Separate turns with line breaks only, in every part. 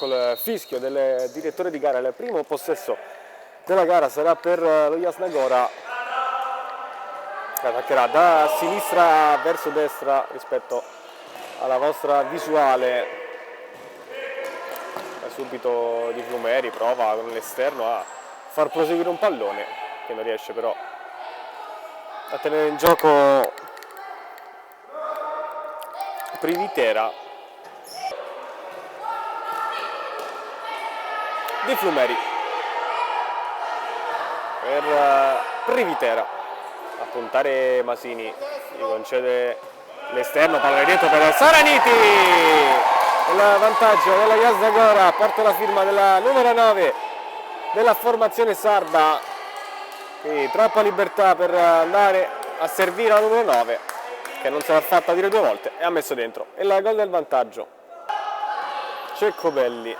col fischio del direttore di gara. Il primo possesso della gara sarà per lo Jasna Gora, che attaccherà da sinistra verso destra rispetto alla vostra visuale. Subito Di Flumeri prova con l'esterno a far proseguire un pallone che non riesce però a tenere in gioco Privitera. Di Flumeri per Privitera a puntare Masini, gli concede l'esterno, pallone dietro per Saraniti. Il vantaggio della Jasna Gora porta la firma della numero 9 della formazione sarda, quindi troppa libertà per andare a servire la numero 9 che non se l'ha fatta dire 2 volte e ha messo dentro. E la gol del vantaggio, Ceccobelli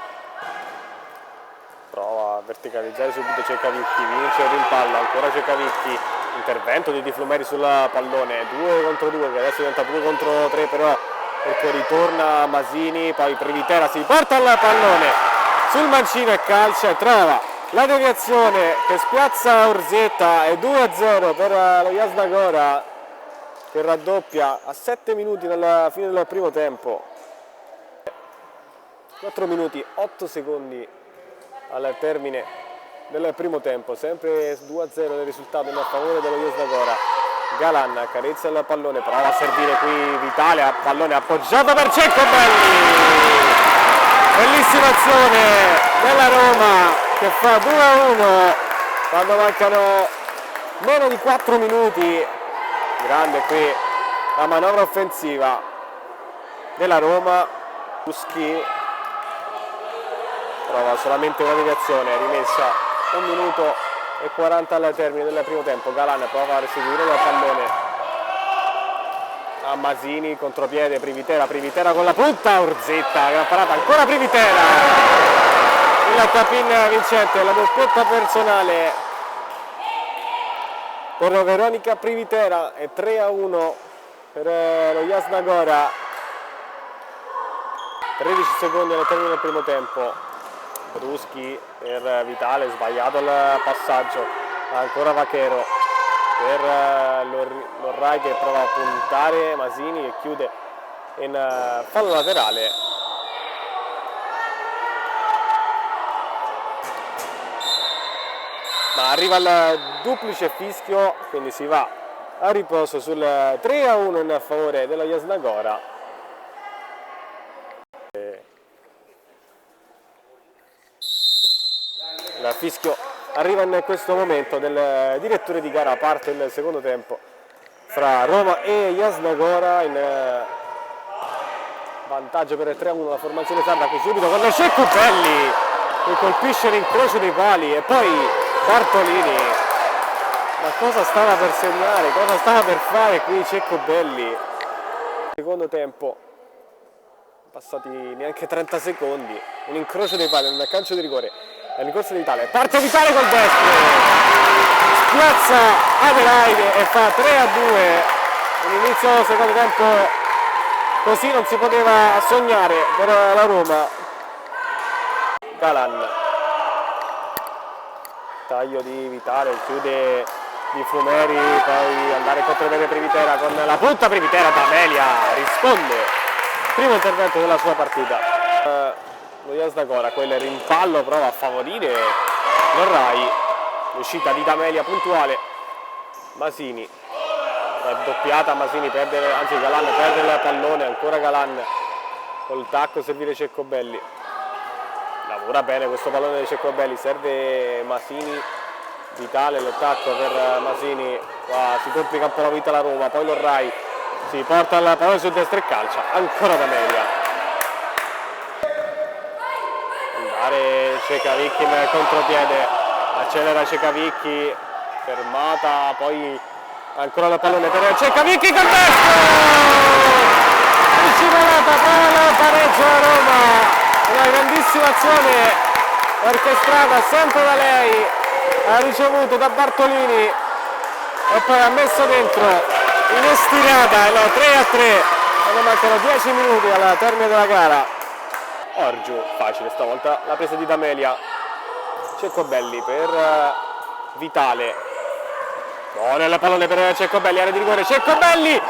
prova a verticalizzare subito Ceccavicchi, vince il rimpallo, ancora Ceccavicchi, intervento di Di Flumeri sul pallone, 2 contro 2 che adesso diventa 2 contro 3 però, perché ritorna Masini, poi Privitera si porta il pallone sul mancino e calcia e trova la deviazione che spiazza Orzetta. E 2-0 per lo Jasna Gora che raddoppia a 7 minuti dalla fine del primo tempo. 4 minuti 8 secondi al termine del primo tempo, sempre 2-0 il risultato in favore dello Jasna Gora. Galan accarezza il pallone, prova a servire qui Vitale, a pallone appoggiato per Ceccobelli. Bellissima azione della Roma che fa 2-1 quando mancano meno di 4 minuti. Grande qui la manovra offensiva della Roma. Buschi trova solamente una deviazione, rimessa 1 minuto e 40 al termine del primo tempo. Galan prova a restituire il pallone a Masini, contropiede Privitera con la punta, Orzetta, gran parata, ancora Privitera, il tap-in vincente, la doppietta personale per Veronica Privitera e 3-1 per lo Jasna Gora. 13 secondi al termine del primo tempo. Bruschi per Vitale, sbagliato il passaggio, ancora Vaquero per Lorrai che prova a puntare Masini e chiude in fallo laterale. Ma arriva il duplice fischio, quindi si va a riposo sul 3-1 in favore della Jasna Gora. Il fischio arriva in questo momento del direttore di gara, parte il secondo tempo fra Roma e Jasna Gora, in vantaggio per il 3-1 la formazione sarda, qui subito con Ceccobelli che colpisce l'incrocio dei pali e poi Bartolini. Ma cosa stava per segnare, cosa stava per fare qui Ceccobelli? Secondo tempo, passati neanche 30 secondi, un incrocio dei pali, un calcio di rigore. La ricorsa di Vitale, parte Vitale col destro, spiazza Adelaide e fa 3-2. Un inizio secondo tempo così non si poteva sognare per la Roma. Galan, taglio di Vitale, chiude Di Flumeri, poi andare contro Privitera con la punta Privitera, D'Amelia risponde, primo intervento della sua partita. Lo Jasna Gora, quel rimpallo prova a favorire Lorrai, l'uscita di D'Amelia puntuale, Masini, raddoppiata, Masini perde, anzi Galan perde il pallone, ancora Galan col tacco, servire Ceccobelli, lavora bene questo pallone di Ceccobelli, serve Masini, Vitale, l'attacco per Masini, qua si complica un po' la vita la Roma, poi Lorrai si porta il pallone sul destro e calcia, ancora D'Amelia. Ceccavicchi in contropiede, accelera Ceccavicchi, fermata, poi ancora il pallone per Ceccavicchi con destro! Scivolata, palla, pareggio a Roma, una grandissima azione orchestrata sempre da lei, ha ricevuto da Bartolini e poi ha messo dentro in estirata, 3-3, quando mancano 10 minuti al termine della gara. Orgiu, facile stavolta la presa di D'Amelia. Ceccobelli per Vitale. Buona la pallone per Ceccobelli, area di rigore, Ceccobelli! Il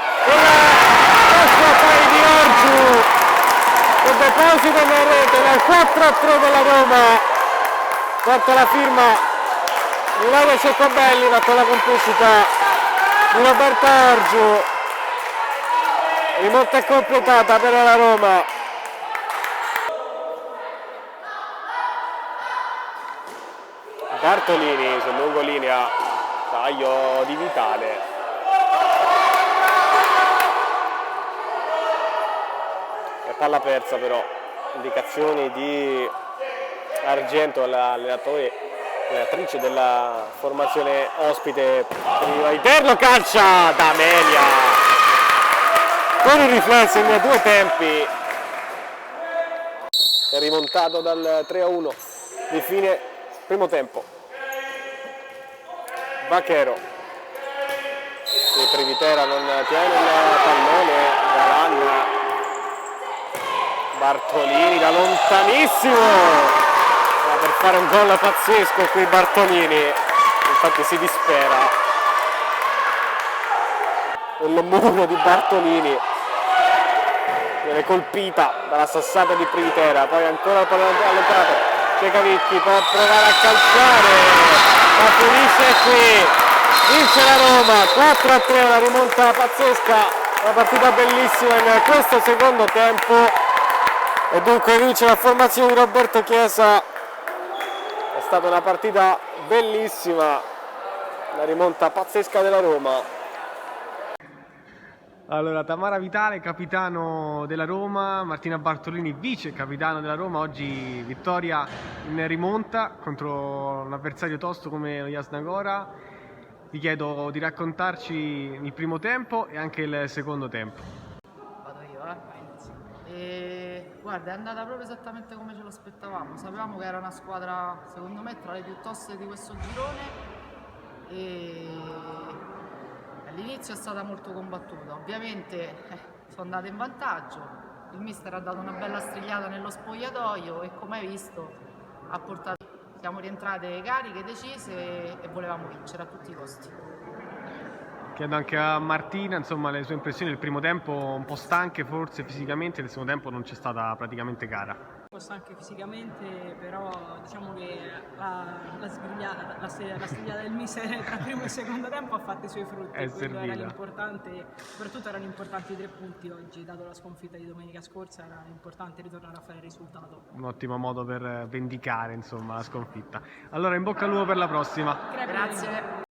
poi di Orgiu! Il deposito in rete del 4-3 della Roma. Porta la firma Ilaria Ceccobelli, ma con la complicità di Roberto Orgiu. Rimonta completata per la Roma. Bartolini sul lungolinea, taglio di Vitale. E palla persa però, indicazioni di Argento, l'allenatrice della formazione ospite. Interno, calcia D'Amelia con il riflesso in due tempi. È rimontato dal 3-1 di fine primo tempo. Bacchero, il Privitera non tiene il pallone, Galanna, Bartolini da lontanissimo, per fare un gol pazzesco qui Bartolini, infatti si dispera. Il muro di Bartolini viene colpita dalla sassata di Privitera, poi ancora il pallone allontanato. Cecavicchi può provare a calciare, ma finisce qui, vince la Roma 4-3, una rimonta pazzesca, una partita bellissima in questo secondo tempo, e dunque vince la formazione di Roberto Chiesa. È stata una partita bellissima, la rimonta pazzesca della Roma. Allora, Tamara Vitale, capitano della Roma, Martina Bartolini, vice capitano della Roma. Oggi vittoria in rimonta contro un avversario tosto come lo Jasnagora. Vi chiedo di raccontarci il primo tempo e anche il secondo tempo.
Vado io, guarda, è andata proprio esattamente come ce lo aspettavamo. Sapevamo che era una squadra, secondo me, tra le più toste di questo girone, e all'inizio è stata molto combattuta. Ovviamente sono andate in vantaggio, il mister ha dato una bella strigliata nello spogliatoio e, come hai visto, siamo rientrate cariche, decise, e volevamo vincere a tutti i costi.
Chiedo anche a Martina, insomma, le sue impressioni del primo tempo, un po' stanche forse fisicamente, nel secondo tempo non c'è stata praticamente gara.
Un po' stanche fisicamente, però diciamo che la strigliata del mister tra primo e secondo tempo ha fatto i suoi frutti.
È
Quello
servita.
era l'importante, soprattutto erano importanti i 3 punti oggi, dato la sconfitta di domenica scorsa era importante ritornare a fare il risultato.
Un ottimo modo per vendicare, insomma, la sconfitta. Allora, in bocca al lupo per la prossima.
Grazie.